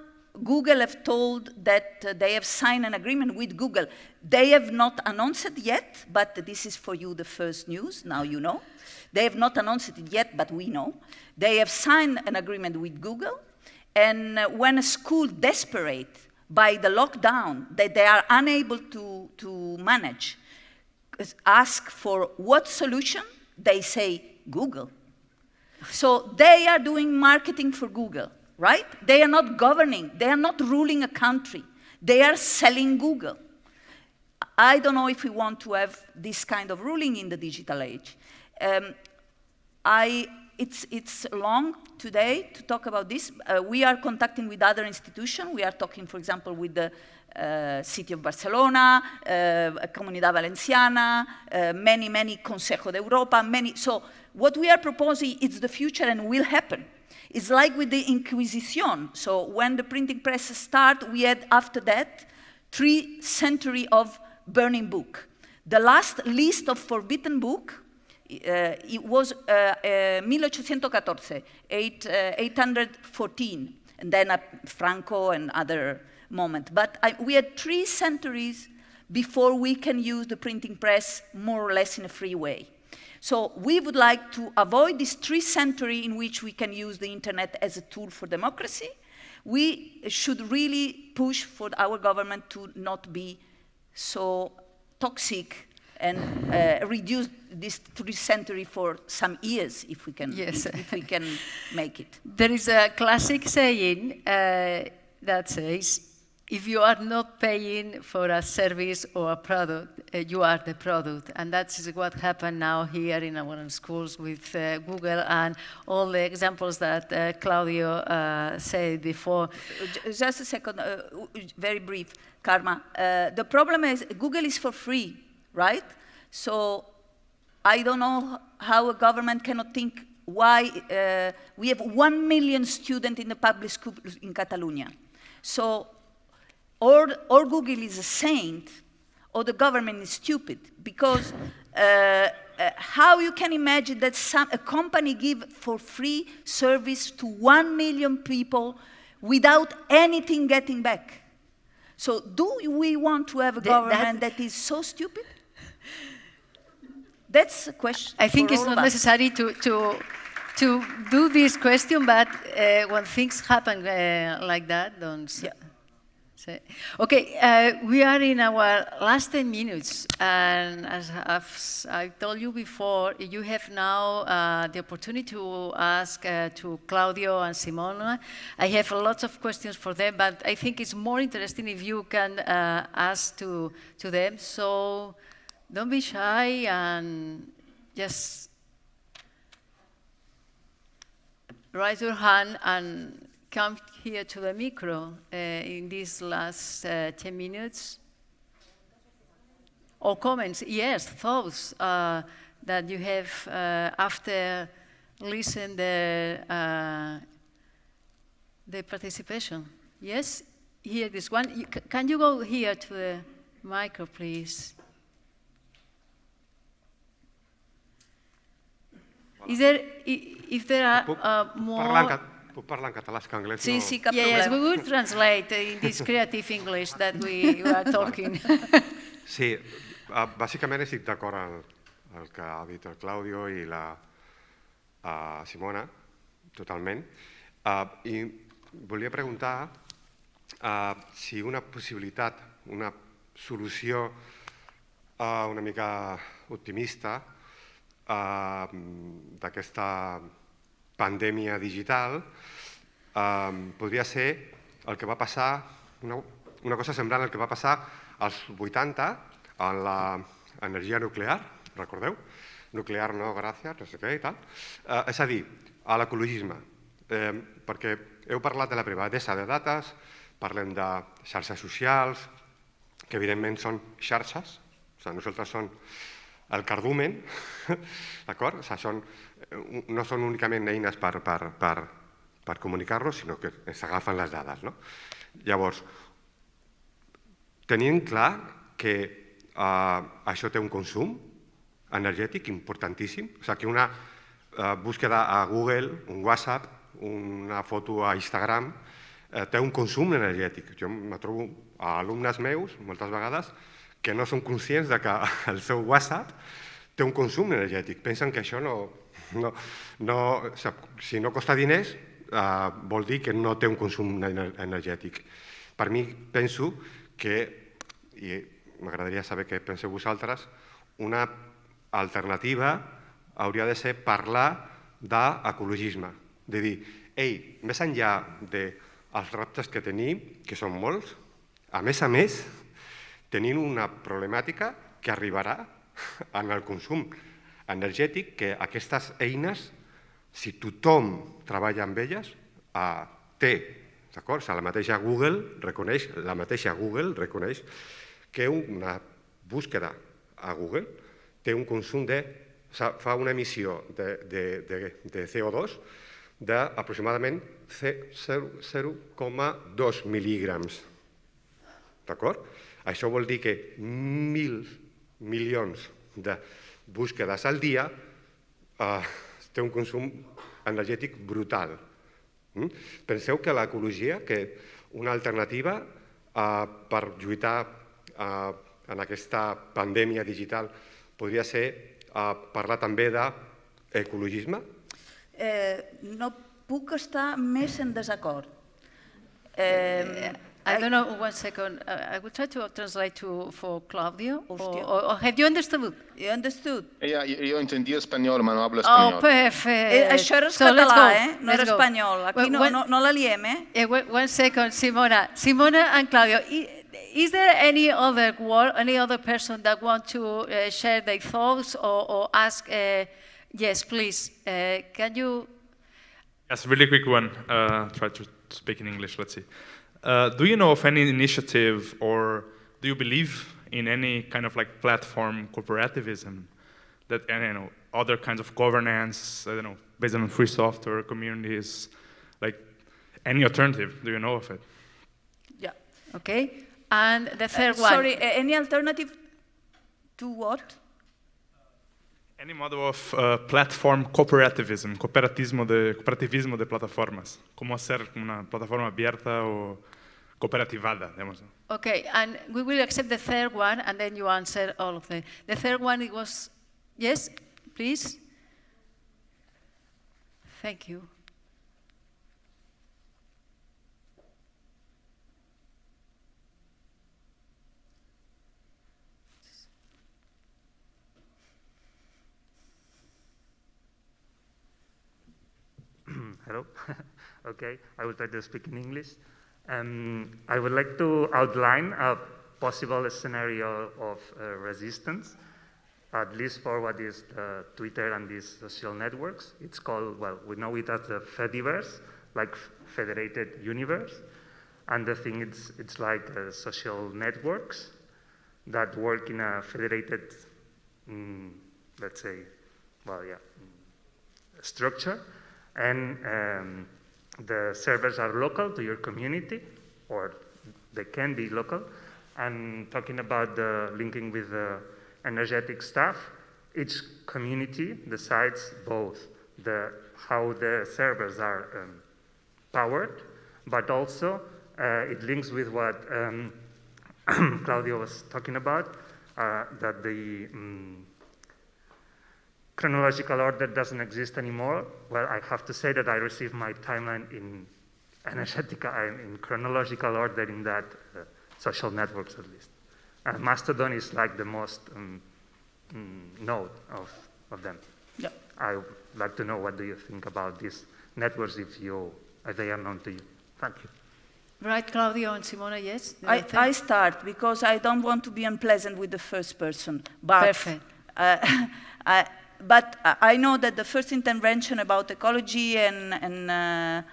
Google have told that they have signed an agreement with Google. They have not announced it yet, but this is for you the first news, now you know. They have not announced it yet, but we know. They have signed an agreement with Google, and when a school desperate by the lockdown that they are unable to manage, ask for what solution, they say Google. So they are doing marketing for Google, right? They are not governing. They are not ruling a country. They are selling Google. I don't know if we want to have this kind of ruling in the digital age. It's long today to talk about this. We are contacting with other institutions. We are talking, for example, with the City of Barcelona, Comunidad Valenciana, many Consejo de Europa, many. So what we are proposing is the future and will happen. It's like with the Inquisition. So when the printing press started, we had after that 3 centuries of burning book. The last list of forbidden book, it was 1814, 814, and then Franco and other moment. But we had 3 centuries before we can use the printing press more or less in a free way. So we would like to avoid this 3 century in which we can use the internet as a tool for democracy. We should really push for our government to not be so toxic and reduce this 3 century for some years if we can, if we can make it. There is a classic saying that says, if you are not paying for a service or a product, you are the product. And that is what happened now here in our schools with Google and all the examples that Claudio said before. Just a second, very brief, Karma. The problem is Google is for free, right? So I don't know how a government cannot think why we have 1 million students in the public schools in Catalonia. So or Google is a saint, or the government is stupid, because how you can imagine that a company give for free service to 1 million people without anything getting back? So do we want to have a government that is so stupid? That's a question. I think it's not necessary to do this question, but when things happen like that, don't... Yeah. Okay, we are in our last 10 minutes, and as I told you before, you have now the opportunity to ask to Claudio and Simona. I have lots of questions for them, but I think it's more interesting if you can ask to them. So don't be shy and just raise your hand and come here to the micro in these last 10 minutes. Or comments, yes, thoughts that you have after listening the participation. Yes, hear this one. Can you go here to the micro, please? Is there, if there are more... Puc parlar en català, és que anglès Sí, no... sí, cap Yes, problema. we will translate in this creative English that we are talking. Sí, bàsicament estic d'acord amb el que ha dit el Claudio i la Simona, totalment. I volia preguntar si una possibilitat, una solució una mica optimista d'aquesta pandèmia digital podria ser el que va passar, una cosa semblant al que va passar als 80 en l'energia nuclear, recordeu? Nuclear no, gràcies, no sé què i tal. És a dir, a l'ecologisme, perquè heu parlat de la privadesa de dates, parlem de xarxes socials, que evidentment són xarxes, nosaltres són el cardumen, d'acord? No són únicament eines per comunicar-nos, sinó que s'agafen les dades. Llavors, tenint clar que això té un consum energètic importantíssim, o sigui que una búsqueda a Google, un WhatsApp, una foto a Instagram, té un consum energètic. Jo me trobo a alumnes meus, moltes vegades, que no són conscients que el seu WhatsApp té un consum energètic. Pensen que això si no costa diners, vol dir que no té un consum energètic. Per mi, penso que, i m'agradaria saber què penseu vosaltres, una alternativa hauria de ser parlar d'ecologisme. De dir, ei, més enllà dels reptes que tenim, que són molts, a més, tenim una problemàtica que arribarà en el consum energètic, que aquestes eines, si tothom treballa amb elles, té, d'acord? La mateixa Google reconeix que una búsqueda a Google té un consum fa una emissió de CO2 d'aproximadament 0,2 mil·lígrams. D'acord? Això vol dir que 1.000 milions de búsquedes al dia té un consum energètic brutal. Penseu que l'ecologia, que una alternativa per lluitar en aquesta pandèmia digital podria ser parlar també d'ecologisme? No puc estar més en desacord. I don't know, 1 second. I will try to translate for Claudio. Or have you understood? You understood? Io entendia spagnolo, ma non hablo Oh, spagnolo. perfect. Això era So let's català, go. no era Let's go. espanyol. Aquí no la liem, 1 second, Simona. Simona and Claudio, is there any other word, any other person that want to share their thoughts or ask? Yes, please. Can you? Yes, really quick one. Try to speak in English, let's see. Do you know of any initiative, or do you believe in any kind of like platform cooperativism that, other kinds of governance, based on free software, communities, like any alternative? Do you know of it? Yeah. Okay. And the third one. Sorry, any alternative to what? Any model of platform cooperativism, cooperativismo de plataformas. ¿Cómo hacer una plataforma abierta o cooperativada, digamos? Okay, and we will accept the third one, and then you answer all of them. The third one, it was, yes, please. Thank you. Hello. Okay, I will try to speak in English. I would like to outline a possible scenario of resistance, at least for what is Twitter and these social networks. It's called, well, we know it as the Fediverse, like federated universe. And the thing it's like social networks that work in a federated, let's say, structure. And the servers are local to your community, or they can be local. And talking about the linking with the energetic stuff, each community decides both how the servers are powered, but also it links with what Claudio was talking about, that the chronological order doesn't exist anymore. Well, I have to say that I received my timeline in in chronological order in that social networks, at least. Mastodon is like the most node of them. Yeah. I would like to know, what do you think about these networks if they are known to you? Thank you. Right, Claudio and Simona, yes? I start because I don't want to be unpleasant with the first person. But, Perfect. But I know that the first intervention about ecology and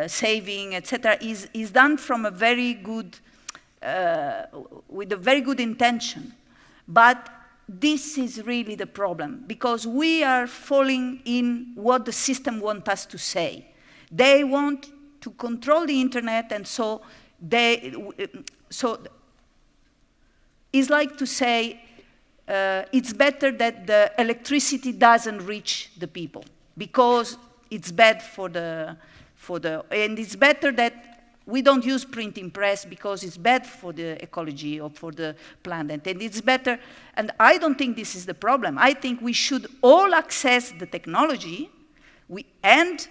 saving, etc., is done from a very good, with a very good intention. But this is really the problem, because we are falling in what the system wants us to say. They want to control the internet, and so it's like to say it's better that the electricity doesn't reach the people because it's bad and it's better that we don't use printing press because it's bad for the ecology or for the planet, and it's better. And I don't think this is the problem. I think we should all access the technology, and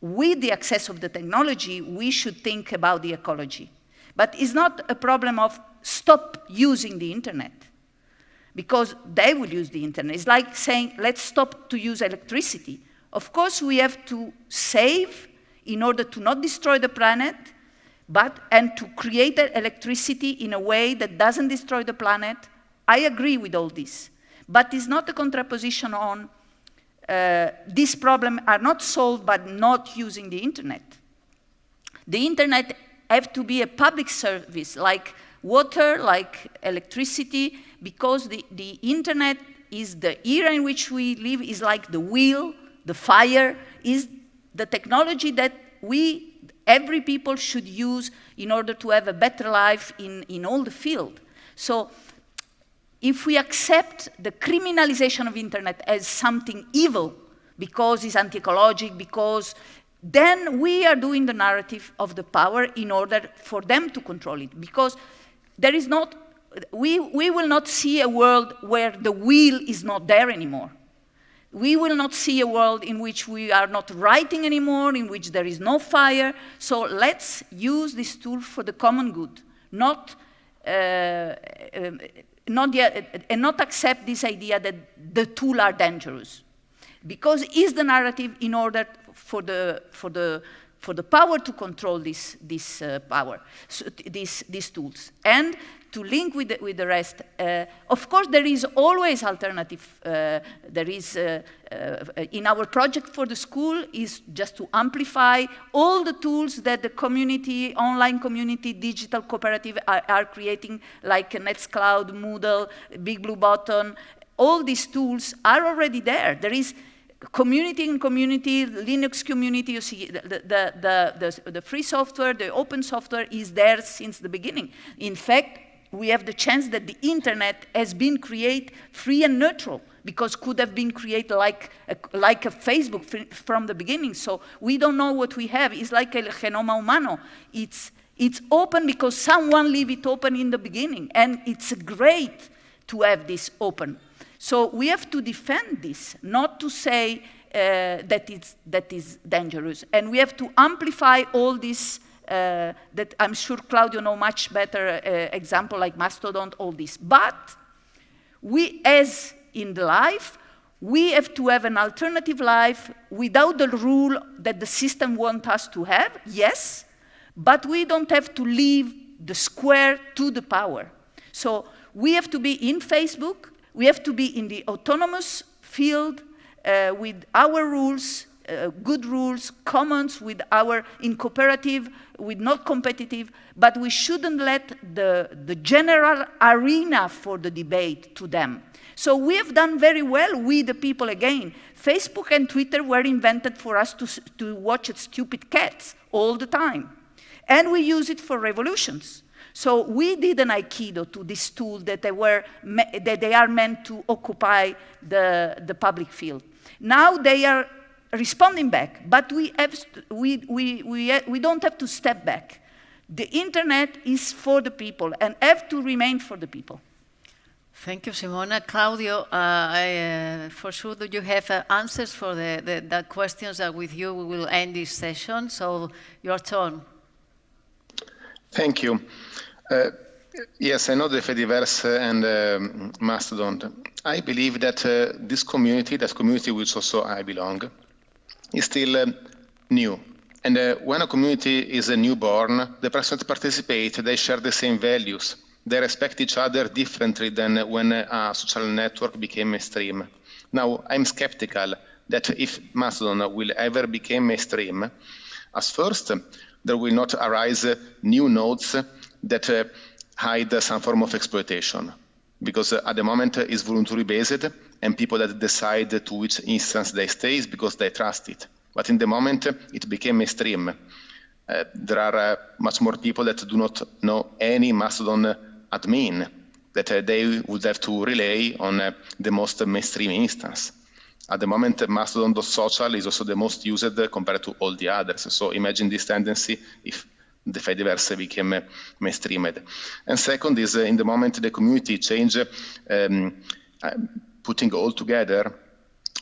with the access of the technology, we should think about the ecology. But it's not a problem of stop using the internet, because they will use the internet. It's like saying, let's stop to use electricity. Of course, we have to save in order to not destroy the planet, and to create electricity in a way that doesn't destroy the planet. I agree with all this. But it's not a contraposition on these problems are not solved by not using the internet. The internet have to be a public service, like water, like electricity, because the internet is the era in which we live, is like the wheel, the fire, is the technology that every people should use in order to have a better life in all the field. So if we accept the criminalization of internet as something evil because it's anti-ecologic, because then we are doing the narrative of the power in order for them to control it. Because there is not, we will not see a world where the wheel is not there anymore. We will not see a world in which we are not writing anymore, in which there is no fire. So let's use this tool for the common good, not accept this idea that the tools are dangerous, because it's the narrative in order for the power to control these tools. And to link with the rest, of course, there is always alternative. There is, in our project for the school, is just to amplify all the tools that the community, online community, digital cooperative are creating, like Nextcloud, Moodle, Big Blue Button. All these tools are already there. There is community in community, Linux community. You see, the free software, the open software is there since the beginning. In fact, we have the chance that the internet has been created free and neutral, because could have been created like a Facebook from the beginning. So we don't know what we have. It's like el genoma humano. It's open because someone leave it open in the beginning, and it's great to have this open. So we have to defend this, not to say that is dangerous. And we have to amplify all this, that I'm sure Claudio knows much better example like Mastodon, all this. But we, as in the life, we have to have an alternative life without the rule that the system wants us to have, yes, but we don't have to leave the square to the power. So we have to be in Facebook, we have to be in the autonomous field with our rules, good rules, commons with in cooperative, with not competitive, but we shouldn't let the general arena for the debate to them. So we have done very well, we the people again. Facebook and Twitter were invented for us to watch stupid cats all the time. And we use it for revolutions. So we did an aikido to this tool that they are meant to occupy the public field. Now they are responding back, but we don't have to step back. The internet is for the people and have to remain for the people. Thank you, Simona. Claudio, for sure that you have answers for the questions that with you we will end this session. So your turn. Thank you. Yes, I know the Fediverse and Mastodon. I believe that this community, that community which also I belong, is still new. And when a community is a newborn, the person that participate, they share the same values. They respect each other differently than when a social network became mainstream. Now, I'm skeptical that if Mastodon will ever become mainstream, as first, there will not arise new nodes that hide some form of exploitation. Because at the moment it's voluntary based, and people that decide to which instance they stay is because they trust it. But in the moment it became mainstream, there are much more people that do not know any Mastodon admin, that they would have to rely on the most mainstream instance. At the moment, Mastodon.social is also the most used compared to all the others. So imagine this tendency if the Fediverse became mainstreamed. And second is, in the moment the community change, putting all together,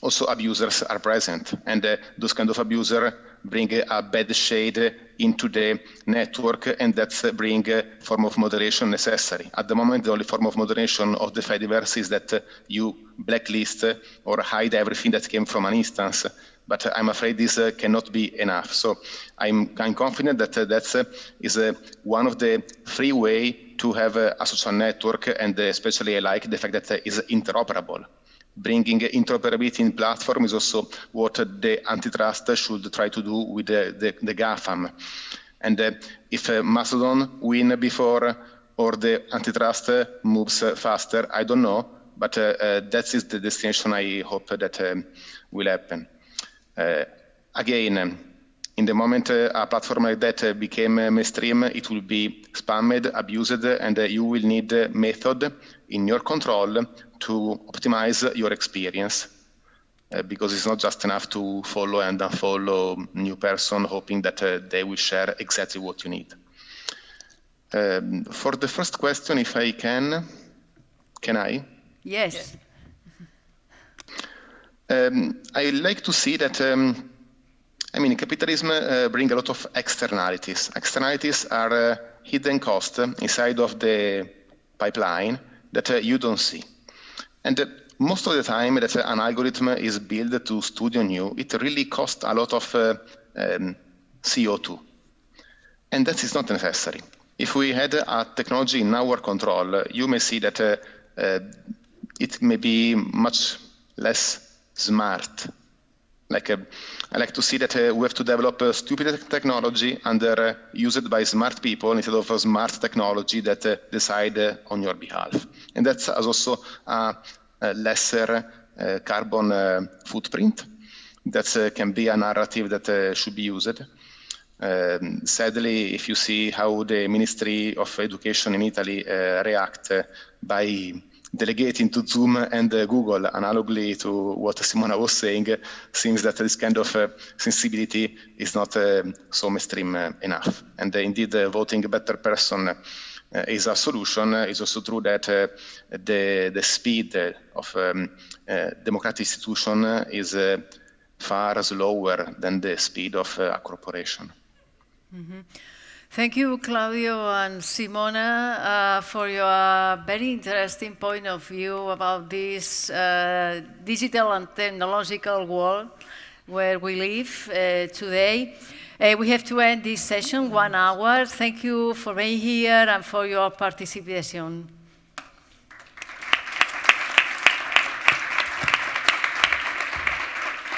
also abusers are present. And those kind of abusers bring a bad shade into the network, and that's bring a form of moderation necessary. At the moment, the only form of moderation of the Fediverse is that you blacklist or hide everything that came from an instance. But I'm afraid this cannot be enough. So I'm confident that that is one of the free way to have a social network, and especially I like the fact that it is interoperable. Bringing interoperability in platform is also what the antitrust should try to do with the GAFAM. And if Mastodon win before or the antitrust moves faster, I don't know, but that is the destination I hope that will happen. Again, in the moment a platform like that became mainstream, it will be spammed, abused, and you will need a method in your control to optimize your experience. Because it's not just enough to follow and unfollow new person hoping that they will share exactly what you need. For the first question, if I can I? Yes. I like to see that, capitalism brings a lot of externalities. Externalities are hidden costs inside of the pipeline that you don't see. And most of the time that an algorithm is built to study on you, it really costs a lot of CO2. And that is not necessary. If we had a technology in our control, you may see that it may be much less smart. I like to see that we have to develop stupid technology used by smart people instead of a smart technology that decide on your behalf. And that's also a lesser carbon footprint. That can be a narrative that should be used. Sadly, if you see how the Ministry of Education in Italy react by delegating to Zoom and Google, analogically to what Simona was saying, seems that this kind of sensibility is not so mainstream enough. And indeed, voting a better person is a solution. It's also true that the speed of democratic institution is far slower than the speed of a corporation. Mm-hmm. Thank you, Claudio and Simona, for your very interesting point of view about this digital and technological world where we live today. We have to end this session, 1 hour. Thank you for being here and for your participation.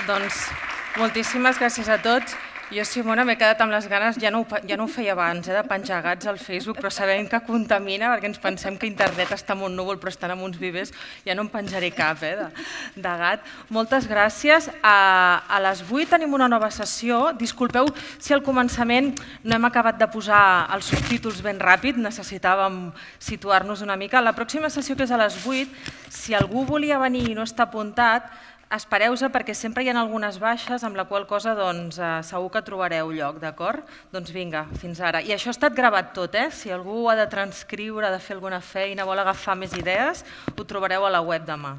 Doncs moltíssimes gràcies a tots. Jo, Simona, m'he quedat amb les ganes, ja no ho feia abans, de penjar gats al Facebook, però sabent que contamina, perquè ens pensem que internet està en un núvol, però estan en uns vivers, ja no en penjaré cap, de gat. Moltes gràcies. A les 8 tenim una nova sessió. Disculpeu si al començament no hem acabat de posar els subtítols ben ràpid, necessitàvem situar-nos una mica. La pròxima sessió, que és a les 8, si algú volia venir i no està apuntat, espereu-se perquè sempre hi ha algunes baixes, amb la qual cosa segur que trobareu lloc, d'acord? Doncs vinga, fins ara. I això ha estat gravat tot, si algú ha de transcriure, ha de fer alguna feina, vol agafar més idees, ho trobareu a la web demà.